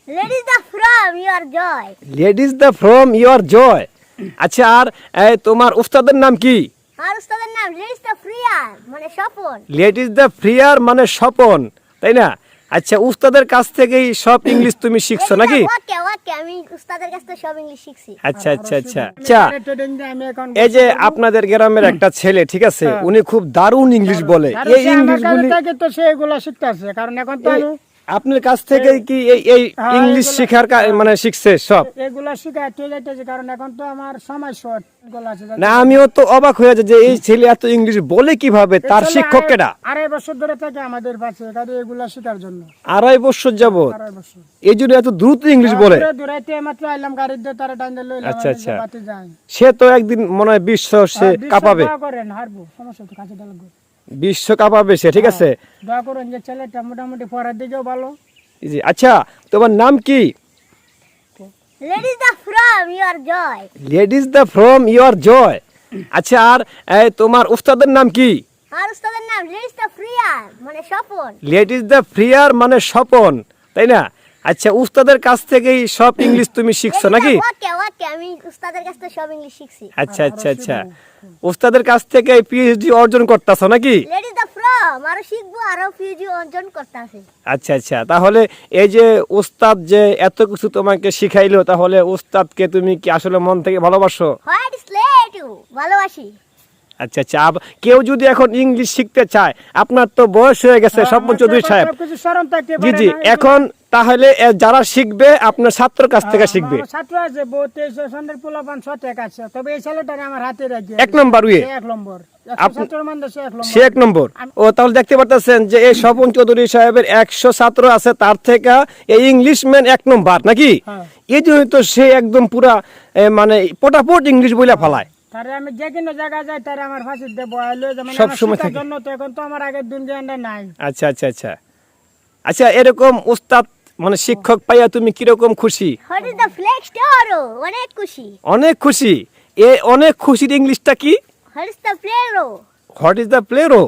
Ladies the from your joy. Ladies the from your joy. আচ্ছা, আর তোমার উস্তাদের নাম কি? আর উস্তাদের নাম Ladies the freer মানে স্বপন। লেডিস দ্য ফ্রিয়ার মানে স্বপন, তাই না? আচ্ছা, উস্তাদের কাছ থেকেই সব ইংলিশ তুমি শিখছো নাকি? ওকে আমি উস্তাদের কাছ থেকে সব ইংলিশ শিখছি। আচ্ছা আচ্ছা আচ্ছা আচ্ছা, এই যে আপনাদের গ্রামের একটা ছেলে, ঠিক আছে, উনি খুব দারুণ ইংলিশ বলে। এই ইংলিশগুলি তো সে এগুলো শিখতেছে, কারণ এখন তো আমি আপনার কাছ থেকে কি এই ইংলিশ শেখার মানে শিখছে সব? এগুলো শিখাতে যাইতেছে, কারণ এখন তো আমার সময় শর্ট এগুলো আছে। না, আমিও তো অবাক হয়ে যাই যে এই ছেলে এত ইংলিশ বলে কিভাবে, তার শিক্ষক কেডা? 2.5 বছর ধরে থাকে আমাদের পাশে এগুলো শেখার জন্য। 2.5 বছর যাবত 2.5 বছর এই জন্য এত দ্রুত ইংলিশ বলে? দূরাইতে মাত্র আইলাম, গাড়ির দিয়ে তারা টাইম দিল। আচ্ছা আচ্ছা, সে তো একদিন মনে হয় বিশ্ব সে কাঁপাবে। দোয়া করেন, হারবো, সমস্যা তো কাছে ডালবো, বিশ্ব কাঁপাবে সে, ঠিক আছে? দোয়া করেন যে ছেলেটা মোটামুটি পড়ার দিকেও ভালো। জি, আচ্ছা, তোমার নাম কি? Ladies the from your joy. Ladies the from your joy. আচ্ছা, আর তোমার উস্তাদের নাম কি? আর উস্তাদের নাম Ladies the freer মানে স্বপন। লেডিস দ্য ফ্রিয়ার মানে স্বপন, তাই না? আচ্ছা, উস্তাদের কাছ থেকেই সব ইংলিশ তুমি শিখছো নাকি? ওকে আমি উস্তাদের কাছ থেকে সব ইংলিশ শিখছি। আচ্ছা আচ্ছা আচ্ছা, উস্তাদের কাছ থেকে পিএইচডি অর্জন করতেছো নাকি? Ladies the from আরো শিখবো, আরো পিএইচডি অর্জন করতে আছে। আচ্ছা আচ্ছা, তাহলে এই যে উস্তাদ যে এত কিছু তোমাকে শিখাইলো, তাহলে উস্তাদকে তুমি কি আসলে মন থেকে ভালোবাসো? হোয়াট ইজ লেট ইউ ভালোবাসি। আচ্ছা আচ্ছা, কেউ যদি এখন ইংলিশ শিখতে চায়, আপনার তো বয়স হয়ে গেছে স্বপন চৌধুরী সাহেব, সবকিছু স্মরণ থাকতে জি পারে জি, না। এখন তাহলে যারা শিখবে আপনার ছাত্রের কাছ থেকে শিখবে। আমার ছাত্র আছে, বহুত সন্ধ্যের পোলাপান সতেক আছে, তবে এই ছেলেটারে আমার হাতে রাখি। 1 নম্বর উয়ে, 1 নম্বর আপনি- ছাত্রের মধ্যে সে 1 নম্বর। সে 1 নম্বর। ও, তাহলে দেখতে পারতেছেন যে এই স্বপন চৌধুরী সাহেবের 100 ছাত্র আছে, তার থেকে এই ইংলিশম্যান 1 নম্বর নাকি? হ্যাঁ। এই জন্য তো সে একদম পুরা মানে পটাপট ইংলিশ বইলা ফেলায়। তারে আমি যে কোনো জায়গা যাই, তারে আমার ফাঁসি দিয়ে বয়ালো, যেমন সব আমার সময় শিক্ষার থাকে। জন্য তো এখন তো আমার আগের দিন জ্ঞানটা নাই। আচ্ছা আচ্ছা আচ্ছা আচ্ছা, এরকম উস্তাদ মানে শিক্ষক পাইয়া তুমি কিরকম খুশি? হোয়াট ইজ দ্য ফ্লেক্স টোরো অনেক খুশি। অনেক খুশি। অনেক খুশির ইংলিশটা কি? হোয়াট ইজ দ্য প্লেরো হোয়াট ইজ দ্য প্লেরো?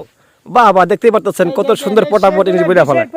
বাবা, দেখতে পারতেছেন কত সুন্দর পটাপট ইংলিশ বইলা ফেলায়।